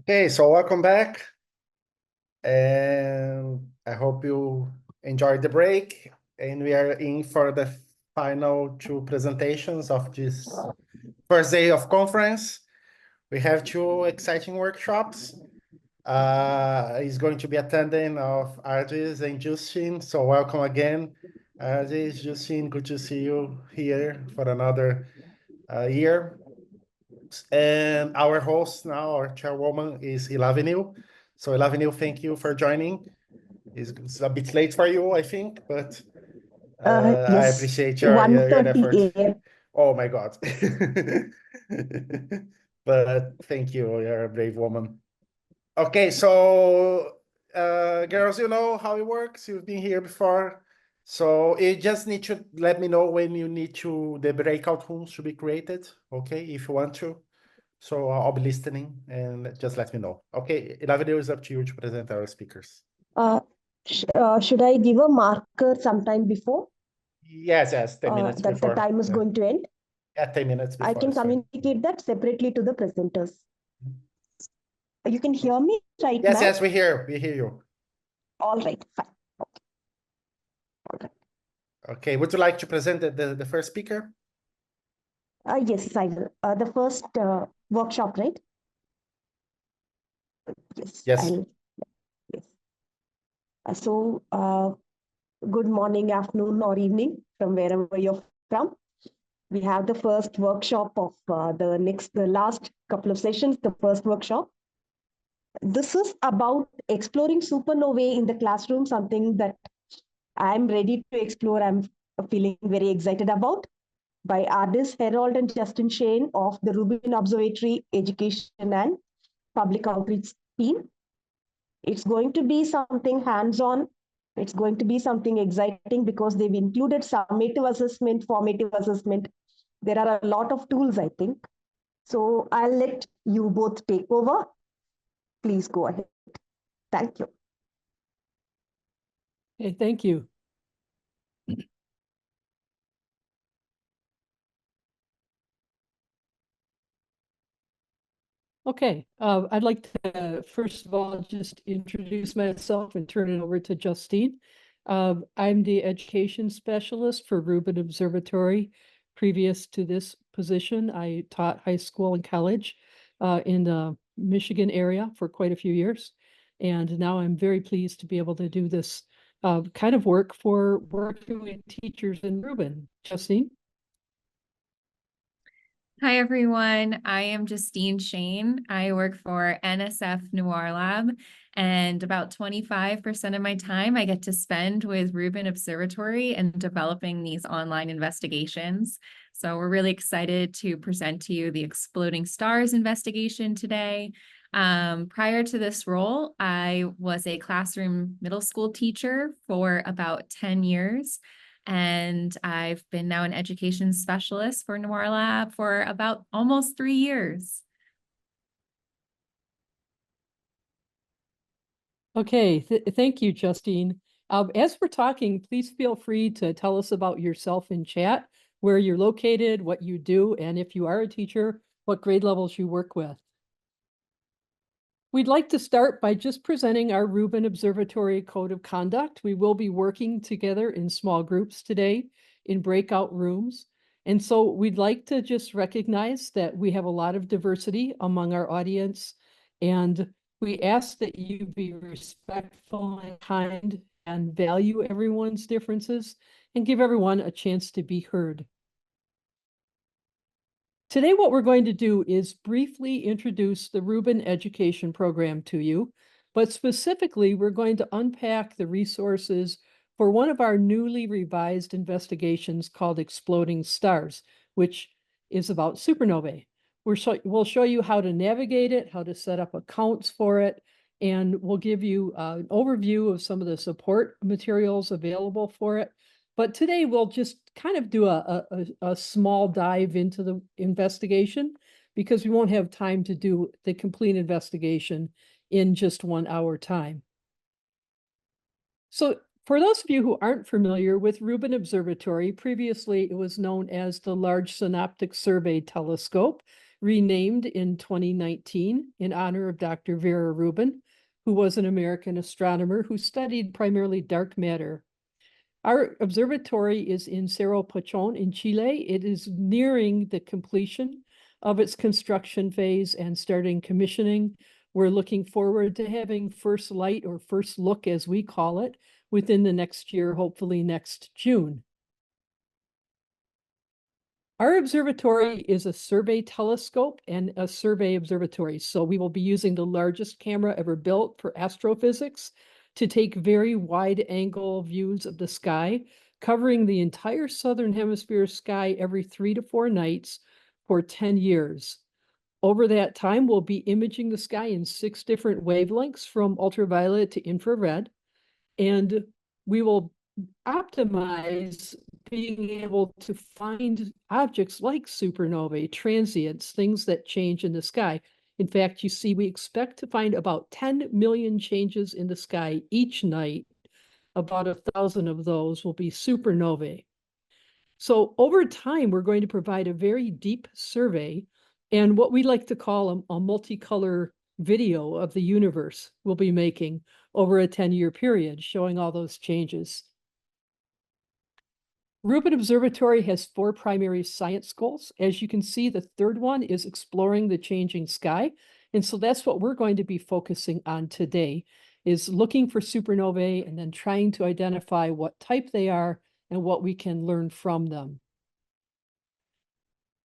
Okay, so welcome back, and I hope you enjoyed the break. And we are in for the final two presentations of this first day of conference. We have two exciting workshops. Is going to be attending of Ardis and Justin. So welcome again, Ardis, Justin. Good to see you here for another year. And our host now, our chairwoman, is Ilavenil. So Ilavenil, thank you for joining. It's a bit late for you, I think, but I Yes, appreciate your 1:30 effort. a.m. Oh my God. But thank you, you're a brave woman. Okay, so girls, you know how it works. You've been here before. So you just need to let me know when you need the breakout rooms to be created, okay, if you want to. So I'll be listening and just let me know. Okay, Lavadeo, is up to you to present our speakers. Uh, should I give a marker sometime before Yes, 10 minutes that the before. time is going to end? Yeah, 10 minutes I before can is fine. communicate that separately to the presenters. You can hear me, right, ma'am? Yes, we hear you. All right, fine. Okay. All right. Okay, would you like to present the first speaker? Yes, I will. The first workshop, right? Yes, Yes. yes. Good morning, afternoon, or evening from wherever you're from. We have the first workshop of the last couple of sessions, the first workshop. This is about exploring supernovae in the classroom, something that I'm ready to explore. I'm feeling very excited about, by Ardis Herrold and Justin Shane of the Rubin Observatory Education and Public Outreach team. It's going to be something hands-on. It's going to be something exciting because they've included summative assessment, formative assessment. There are a lot of tools, I think. So I'll let you both take over. Please go ahead. Thank you. Okay, thank you. Okay, I'd like to, first of all, just introduce myself and turn it over to Justine. I'm the education specialist for Rubin Observatory. Previous to this position, I taught high school and college in the Michigan area for quite a few years. And now I'm very pleased to be able to do this kind of work for working with teachers in Rubin. Justine? Hi, everyone. I am Justine Shane. I work for NSF Noir Lab, and about 25% of my time I get to spend with Rubin Observatory and developing these online investigations. So we're really excited to present to you the Exploding Stars investigation today. Prior to this role, I was a classroom middle school teacher for about 10 years. And I've been now an education specialist for Noir Lab for about almost 3 years. Okay, thank you, Justine. As we're talking, please feel free to tell us about yourself in chat, where you're located, what you do, and if you are a teacher, what grade levels you work with. We'd like to start by just presenting our Rubin Observatory Code of Conduct. We will be working together in small groups today in breakout rooms. And so we'd like to just recognize that we have a lot of diversity among our audience, and we ask that you be respectful and kind and value everyone's differences and give everyone a chance to be heard. Today, what we're going to do is briefly introduce the Rubin Education Program to you, but specifically, we're going to unpack the resources for one of our newly revised investigations called Exploding Stars, which is about supernovae. We'll show you how to navigate it, how to set up accounts for it, and we'll give you an overview of some of the support materials available for it. But today we'll just kind of do a small dive into the investigation because we won't have time to do the complete investigation in just 1 hour time. So for those of you who aren't familiar with Rubin Observatory, previously it was known as the Large Synoptic Survey Telescope. renamed in 2019 in honor of Dr. Vera Rubin, who was an American astronomer who studied primarily dark matter. Our observatory is in Cerro Pachon in Chile. It is nearing the completion of its construction phase and starting commissioning. We're looking forward to having first light, or first look as we call it, within the next year, hopefully next June. Our observatory is a survey telescope and a survey observatory. So we will be using the largest camera ever built for astrophysics to take very wide angle views of the sky, covering the entire southern hemisphere sky every 3 to 4 nights for 10 years. Over that time, we'll be imaging the sky in 6 different wavelengths from ultraviolet to infrared, and we will optimize being able to find objects like supernovae, transients, things that change in the sky. In fact, you see, we expect to find about 10 million changes in the sky each night. About 1,000 of those will be supernovae. So over time, we're going to provide a very deep survey and what we like to call a multicolor video of the universe we'll be making over a 10-year period, showing all those changes. Rubin Observatory has 4 primary science goals. As you can see, the third one is exploring the changing sky. And so that's what we're going to be focusing on today, is looking for supernovae and then trying to identify what type they are and what we can learn from them.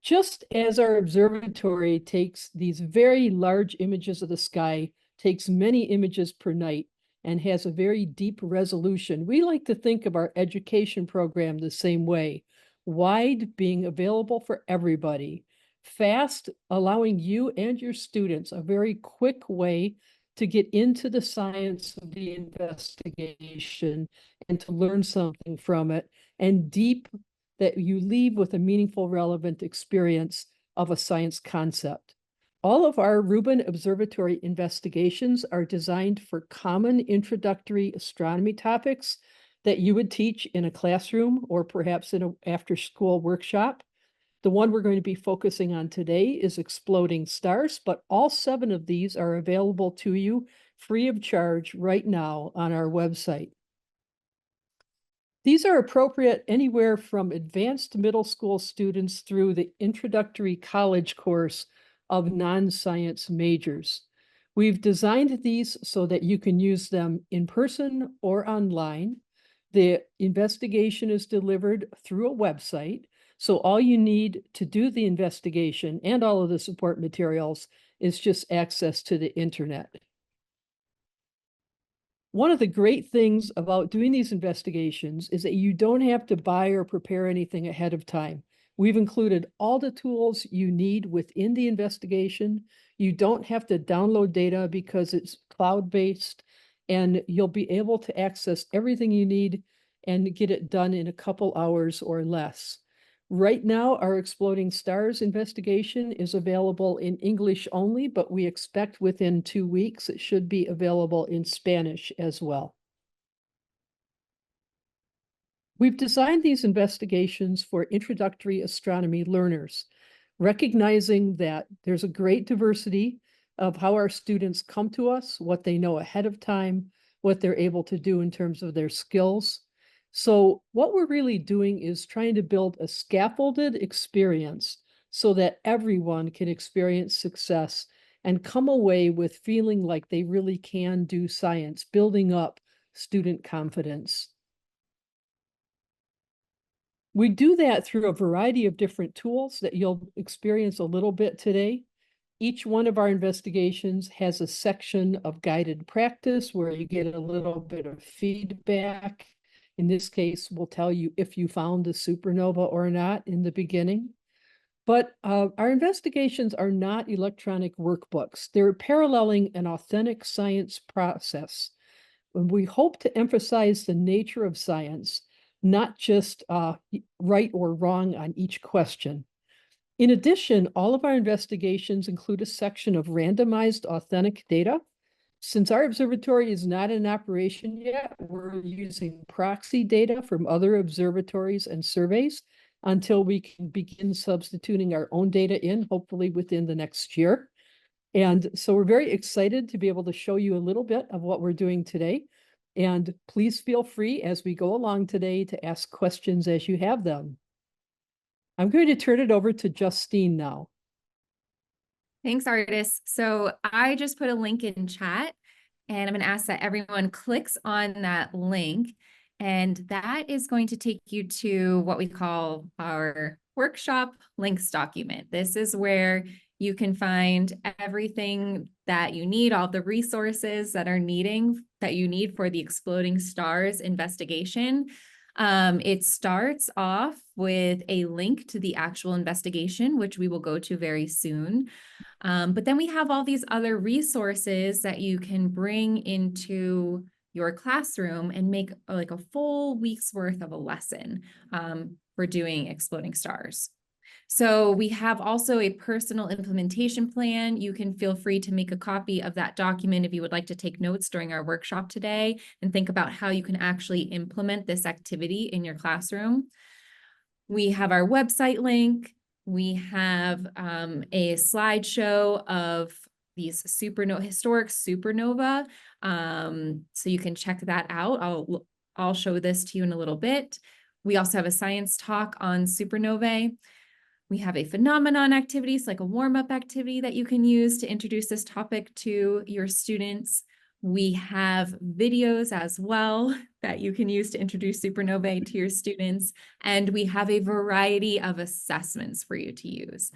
Just as our observatory takes these very large images of the sky, takes many images per night, and has a very deep resolution, we like to think of our education program the same way. Wide, being available for everybody. Fast, allowing you and your students a very quick way to get into the science of the investigation and to learn something from it. And deep, that you leave with a meaningful, relevant experience of a science concept. All of our Rubin Observatory investigations are designed for common introductory astronomy topics that you would teach in a classroom or perhaps in an after-school workshop. The one we're going to be focusing on today is exploding stars, but all 7 of these are available to you free of charge right now on our website. These are appropriate anywhere from advanced middle school students through the introductory college course of non-science majors. We've designed these so that you can use them in person or online. The investigation is delivered through a website. So all you need to do the investigation and all of the support materials is just access to the internet. One of the great things about doing these investigations is that you don't have to buy or prepare anything ahead of time. We've included all the tools you need within the investigation. You don't have to download data because it's cloud-based, and you'll be able to access everything you need and get it done in a couple hours or less. Right now, our Exploding Stars investigation is available in English only, but we expect within 2 weeks it should be available in Spanish as well. We've designed these investigations for introductory astronomy learners, recognizing that there's a great diversity of how our students come to us, what they know ahead of time, what they're able to do in terms of their skills. So what we're really doing is trying to build a scaffolded experience so that everyone can experience success and come away with feeling like they really can do science, building up student confidence. We do that through a variety of different tools that you'll experience a little bit today. Each one of our investigations has a section of guided practice where you get a little bit of feedback. In this case, we'll tell you if you found the supernova or not in the beginning. But our investigations are not electronic workbooks. They're paralleling an authentic science process. And we hope to emphasize the nature of science, not just right or wrong on each question. In addition, all of our investigations include a section of randomized authentic data. Since our observatory is not in operation yet, we're using proxy data from other observatories and surveys until we can begin substituting our own data in, hopefully within the next year. And so we're very excited to be able to show you a little bit of what we're doing today. And please feel free as we go along today to ask questions as you have them. I'm going to turn it over to Justine now. Thanks, Ardis. So I just put a link in chat, and I'm going to ask that everyone clicks on that link. And that is going to take you to what we call our workshop links document. This is where you can find everything that you need, all the resources that you need for the Exploding Stars investigation. It starts off with a link to the actual investigation, which we will go to very soon. But then we have all these other resources that you can bring into your classroom and make like a full week's worth of a lesson for doing Exploding Stars. So we have also a personal implementation plan. You can feel free to make a copy of that document if you would like to take notes during our workshop today and think about how you can actually implement this activity in your classroom. We have our website link. We have a slideshow of these historic supernova. So you can check that out. I'll show this to you in a little bit. We also have a science talk on supernovae. We have a phenomenon activity, so like a warm-up activity that you can use to introduce this topic to your students. We have videos as well that you can use to introduce supernovae to your students. And we have a variety of assessments for you to use.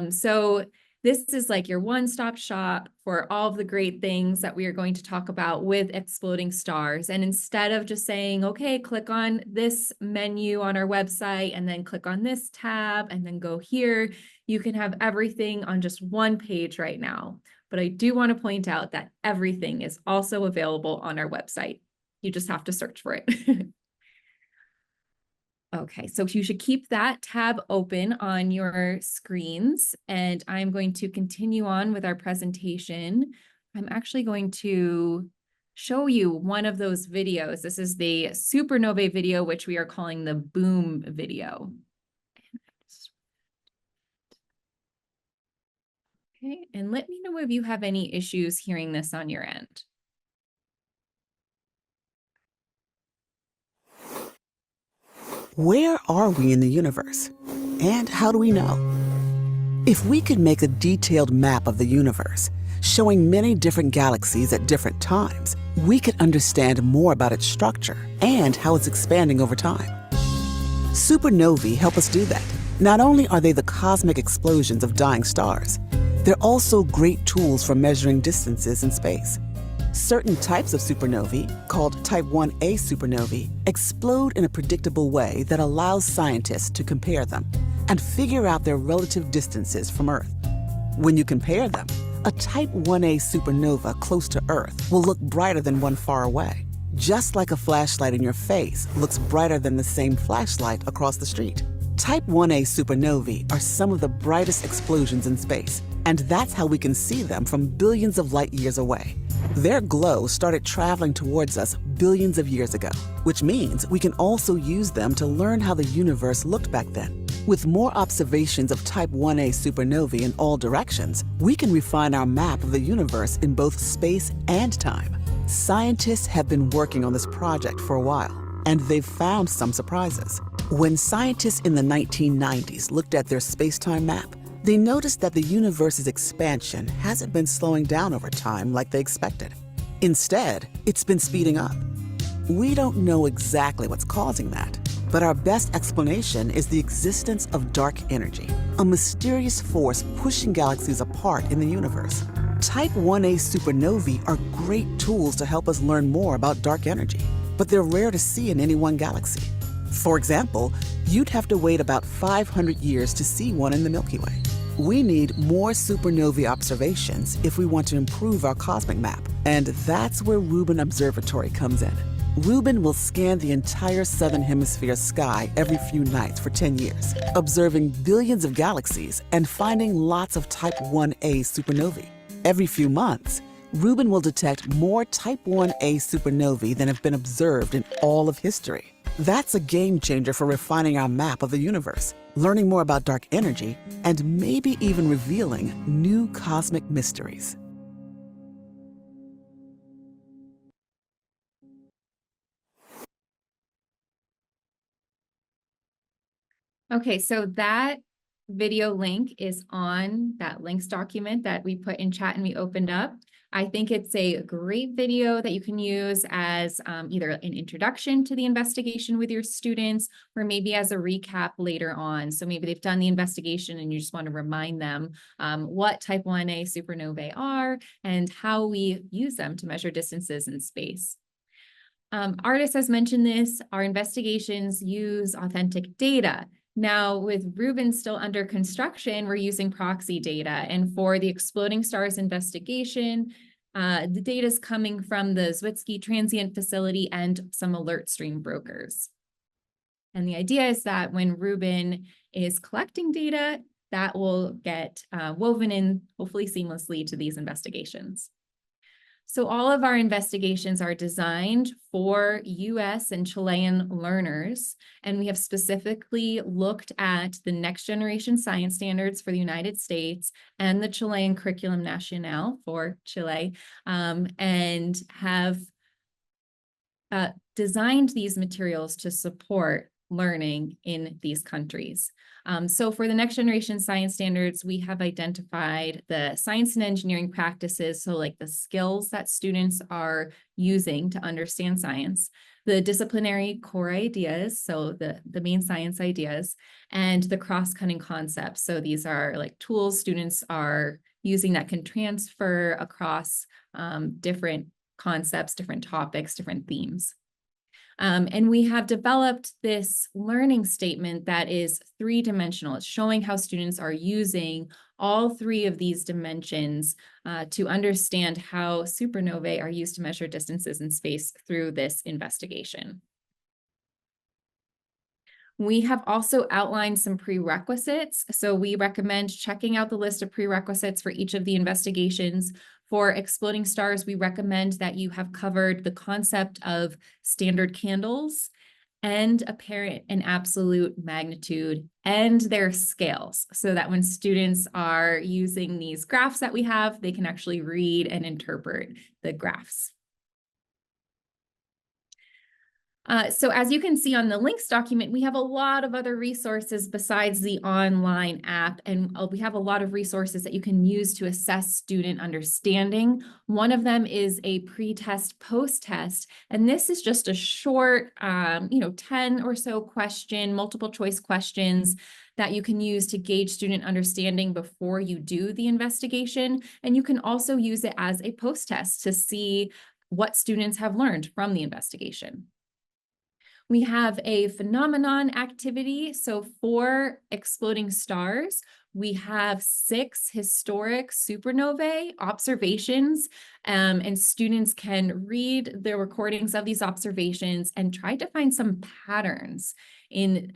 So this is like your one-stop shop for all of the great things that we are going to talk about with Exploding Stars. And instead of just saying, okay, click on this menu on our website and then click on this tab and then go here, you can have everything on just one page right now. But I do want to point out that everything is also available on our website. You just have to search for it. Okay, so you should keep that tab open on your screens, and I'm going to continue on with our presentation. I'm actually going to show you one of those videos. This is the supernovae video, which we are calling the boom video. Okay, and let me know if you have any issues hearing this on your end. Where are we in the universe? And how do we know? If we could make a detailed map of the universe, showing many different galaxies at different times, we could understand more about its structure and how it's expanding over time. Supernovae help us do that. Not only are they the cosmic explosions of dying stars, they're also great tools for measuring distances in space. Certain types of supernovae, called Type 1a supernovae, explode in a predictable way that allows scientists to compare them and figure out their relative distances from Earth. When you compare them, a Type 1a supernova close to Earth will look brighter than one far away, just like a flashlight in your face looks brighter than the same flashlight across the street. Type 1a supernovae are some of the brightest explosions in space, and that's how we can see them from billions of light years away. Their glow started traveling towards us billions of years ago, which means we can also use them to learn how the universe looked back then. With more observations of Type 1a supernovae in all directions, we can refine our map of the universe in both space and time. Scientists have been working on this project for a while, and they've found some surprises. When scientists in the 1990s looked at their space-time map, they noticed that the universe's expansion hasn't been slowing down over time like they expected. Instead, it's been speeding up. We don't know exactly what's causing that, but our best explanation is the existence of dark energy, a mysterious force pushing galaxies apart in the universe. Type 1a supernovae are great tools to help us learn more about dark energy, but they're rare to see in any one galaxy. For example, you'd have to wait about 500 years to see one in the Milky Way. We need more supernovae observations if we want to improve our cosmic map, and that's where Rubin Observatory comes in. Rubin will scan the entire southern hemisphere sky every few nights for 10 years, observing billions of galaxies and finding lots of Type 1a supernovae. Every few months, Rubin will detect more Type 1a supernovae than have been observed in all of history. That's a game changer for refining our map of the universe, learning more about dark energy, and maybe even revealing new cosmic mysteries. Okay, so that video link is on that links document that we put in chat and we opened up. I think it's a great video that you can use as either an introduction to the investigation with your students, or maybe as a recap later on. So maybe they've done the investigation and you just want to remind them what type 1A supernovae are and how we use them to measure distances in space. Ardis has mentioned this, our investigations use authentic data. Now, with Rubin still under construction, we're using proxy data. And for the Exploding Stars investigation, the data is coming from the Zwicky Transient Facility and some alert stream brokers. And the idea is that when Rubin is collecting data, that will get woven in, hopefully seamlessly, to these investigations. So all of our investigations are designed for US and Chilean learners, and we have specifically looked at the next generation science standards for the United States and the Chilean Curriculum Nacional for Chile, and have designed these materials to support learning in these countries. So for the next generation science standards, we have identified the science and engineering practices, so like the skills that students are using to understand science, the disciplinary core ideas, so the main science ideas, and the cross-cutting concepts. So these are like tools students are using that can transfer across different concepts, different topics, different themes. And we have developed this learning statement that is three-dimensional. It's showing how students are using all three of these dimensions to understand how supernovae are used to measure distances in space through this investigation. We have also outlined some prerequisites. So we recommend checking out the list of prerequisites for each of the investigations. For Exploding Stars, we recommend that you have covered the concept of standard candles and apparent and absolute magnitude and their scales, so that when students are using these graphs that we have, they can actually read and interpret the graphs. So as you can see on the links document, we have a lot of other resources besides the online app, and we have a lot of resources that you can use to assess student understanding. One of them is a pre-test, post-test, and this is just a short, 10 or so question, multiple choice questions that you can use to gauge student understanding before you do the investigation. And you can also use it as a post-test to see what students have learned from the investigation. We have a phenomenon activity. So for Exploding Stars, we have 6 historic supernovae observations, and students can read the recordings of these observations and try to find some patterns in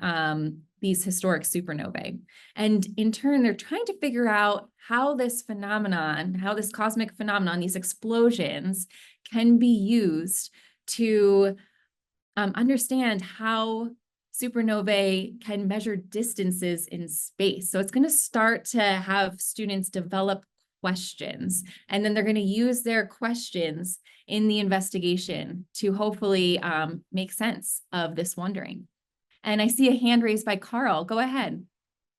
these historic supernovae. And in turn, they're trying to figure out how this phenomenon, how this cosmic phenomenon, these explosions can be used to understand how supernovae can measure distances in space. So it's going to start to have students develop questions, and then they're going to use their questions in the investigation to hopefully make sense of this wondering. And I see a hand raised by Carl. Go ahead.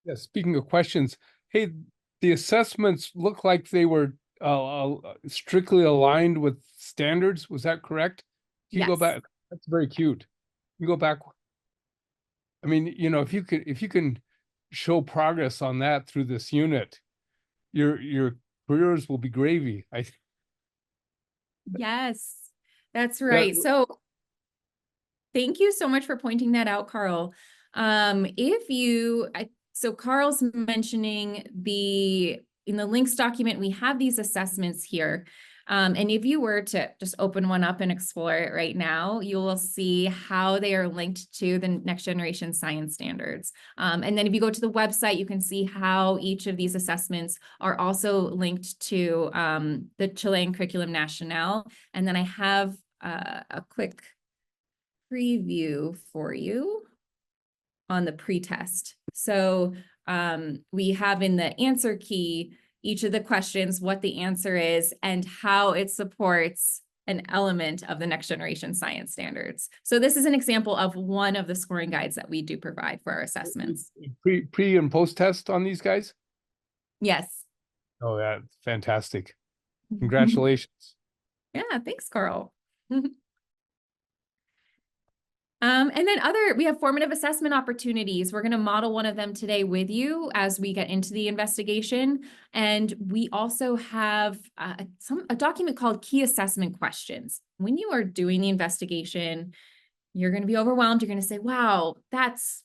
Yeah, speaking of questions, hey, the assessments look like they were strictly aligned with standards. Was that correct? Can you go back? That's very cute. You go back. I mean, if you can show progress on that through this unit, your careers will be gravy. Yes, that's right. So thank you so much for pointing that out, Carl. So Carl's mentioning in the links document, we have these assessments here. And if you were to just open one up and explore it right now, you will see how they are linked to the next generation science standards. And then if you go to the website, you can see how each of these assessments are also linked to the Chilean Curriculum Nacional. And then I have a quick preview for you on the pretest. So we have in the answer key each of the questions, what the answer is, and how it supports an element of the next generation science standards. So this is an example of one of the scoring guides that we do provide for our assessments. Pre and post test on these guys? Yes. Oh, that's fantastic. Congratulations. Yeah, thanks, Carl. And then we have formative assessment opportunities. We're going to model one of them today with you as we get into the investigation. And we also have a document called Key Assessment Questions. When you are doing the investigation, you're going to be overwhelmed. You're going to say, wow, that's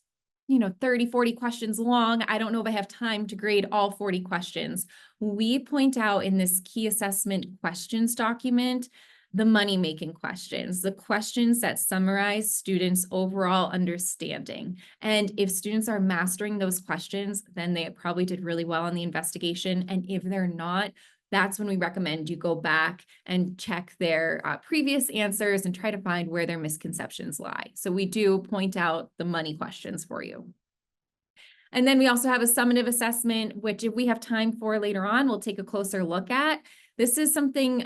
30, 40 questions long. I don't know if I have time to grade all 40 questions. We point out in this Key Assessment Questions document the money-making questions, the questions that summarize students' overall understanding. And if students are mastering those questions, then they probably did really well on the investigation. And if they're not, that's when we recommend you go back and check their previous answers and try to find where their misconceptions lie. So we do point out the money questions for you. And then we also have a summative assessment, which if we have time for later on, we'll take a closer look at. This is something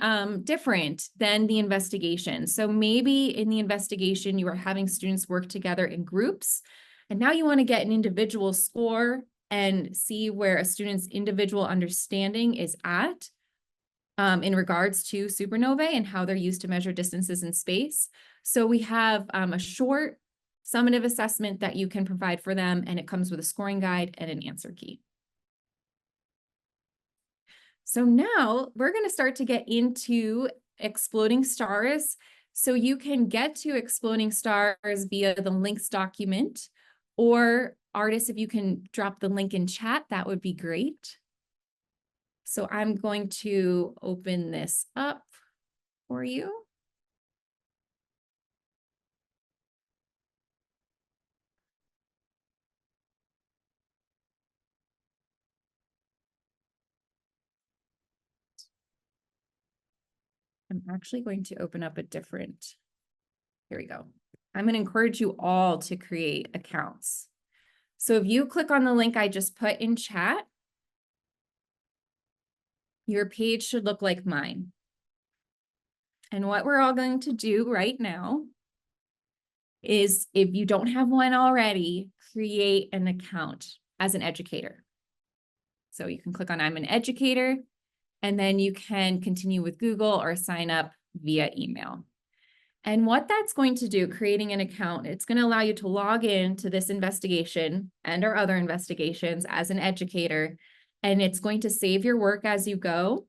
different than the investigation. So maybe in the investigation, you are having students work together in groups, and now you want to get an individual score and see where a student's individual understanding is at in regards to supernovae and how they're used to measure distances in space. So we have a short summative assessment that you can provide for them, and it comes with a scoring guide and an answer key. So now we're going to start to get into exploding stars. So you can get to exploding stars via the links document, or Ardis, if you can drop the link in chat, that would be great. So I'm going to open this up for you. I'm actually going to open up a different, here we go. I'm going to encourage you all to create accounts. So if you click on the link I just put in chat, your page should look like mine. And what we're all going to do right now is, if you don't have one already, create an account as an educator. So you can click on I'm an educator, and then you can continue with Google or sign up via email. And what that's going to do, creating an account, it's going to allow you to log in to this investigation and our other investigations as an educator, and it's going to save your work as you go.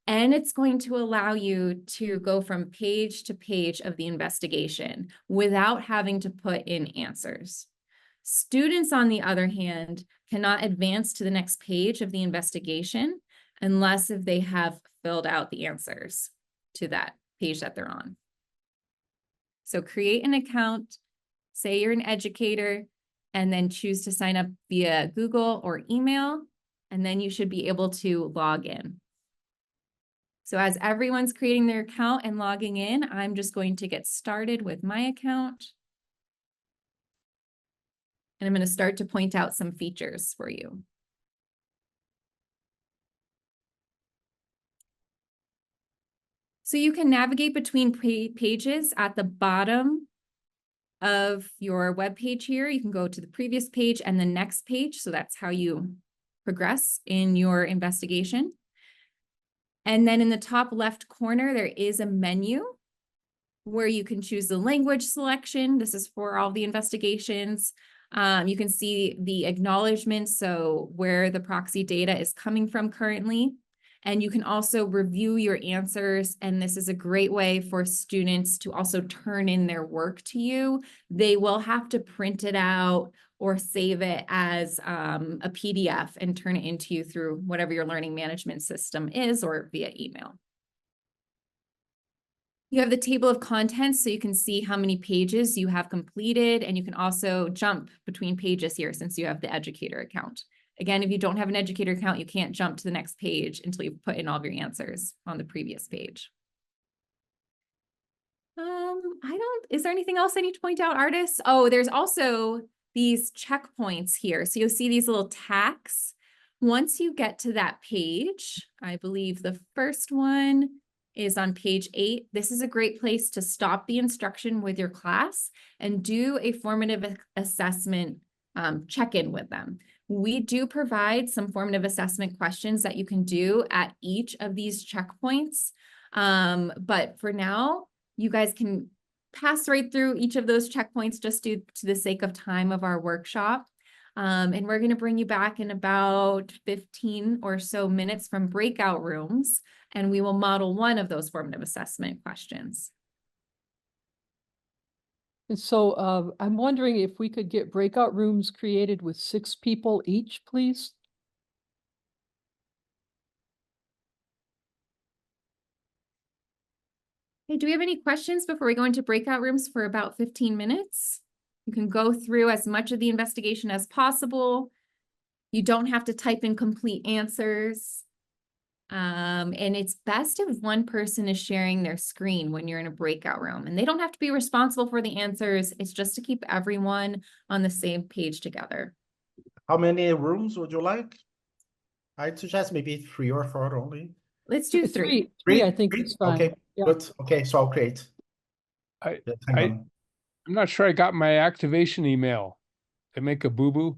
And it's going to allow you to go from page to page of the investigation without having to put in answers. Students, on the other hand, cannot advance to the next page of the investigation unless if they have filled out the answers to that page that they're on. So create an account, say you're an educator, and then choose to sign up via Google or email, and then you should be able to log in. So as everyone's creating their account and logging in, I'm just going to get started with my account. And I'm going to start to point out some features for you. So you can navigate between pages at the bottom of your web page here. You can go to the previous page and the next page. So that's how you progress in your investigation. And then in the top left corner, there is a menu where you can choose the language selection. This is for all the investigations. You can see the acknowledgements, so where the proxy data is coming from currently. And you can also review your answers. And this is a great way for students to also turn in their work to you. They will have to print it out or save it as a PDF and turn it into you through whatever your learning management system is, or via email. You have the table of contents, so you can see how many pages you have completed, and you can also jump between pages here since you have the educator account. Again, if you don't have an educator account, you can't jump to the next page until you've put in all of your answers on the previous page. Is there anything else I need to point out, Ardis? Oh, there's also these checkpoints here. So you'll see these little tacks. Once you get to that page, I believe the first one is on page 8. This is a great place to stop the instruction with your class and do a formative assessment check-in with them. We do provide some formative assessment questions that you can do at each of these checkpoints. But for now, you guys can pass right through each of those checkpoints just due to the sake of time of our workshop. And we're going to bring you back in about 15 or so minutes from breakout rooms, and we will model one of those formative assessment questions. And so I'm wondering if we could get breakout rooms created with 6 people each, please. Hey, do we have any questions before we go into breakout rooms for about 15 minutes? You can go through as much of the investigation as possible. You don't have to type in complete answers. And it's best if one person is sharing their screen when you're in a breakout room, and they don't have to be responsible for the answers. It's just to keep everyone on the same page together. How many rooms would you like? I'd suggest maybe 3 or 4 only. Let's do 3. Three, I think Three? it's fine. Okay, Yeah. good. Okay, so I'll create. Just hang on. I'm not sure I got my activation email. Did I make a boo-boo?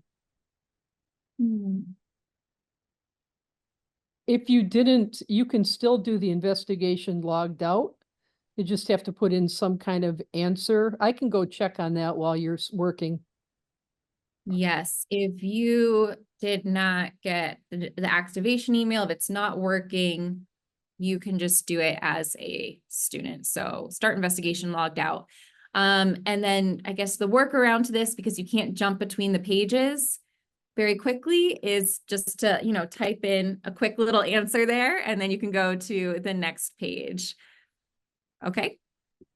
If you didn't, you can still do the investigation logged out. You just have to put in some kind of answer. I can go check on that while you're working. Yes, if you did not get the activation email, if it's not working, you can just do it as a student. So start investigation logged out. And then I guess the workaround to this, because you can't jump between the pages very quickly, is just to, type in a quick little answer there, and then you can go to the next page. Okay.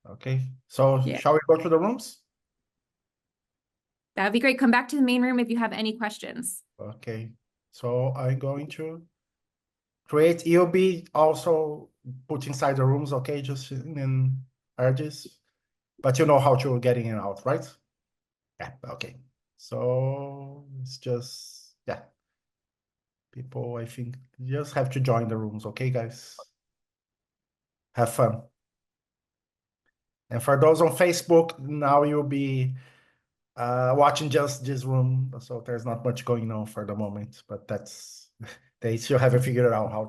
Okay, so Yeah. shall we go to the rooms? That'd be great. Come back to the main room if you have any questions. Okay, so I'm going to create. You'll be also put inside the rooms, okay? Just in Ardis, but you know how to get in and out, right? Yeah, okay. So it's just, yeah. People, I think, just have to join the rooms, okay, guys? Have fun. And for those on Facebook, now you'll be watching just this room. So there's not much going on for the moment, but they still haven't figured out how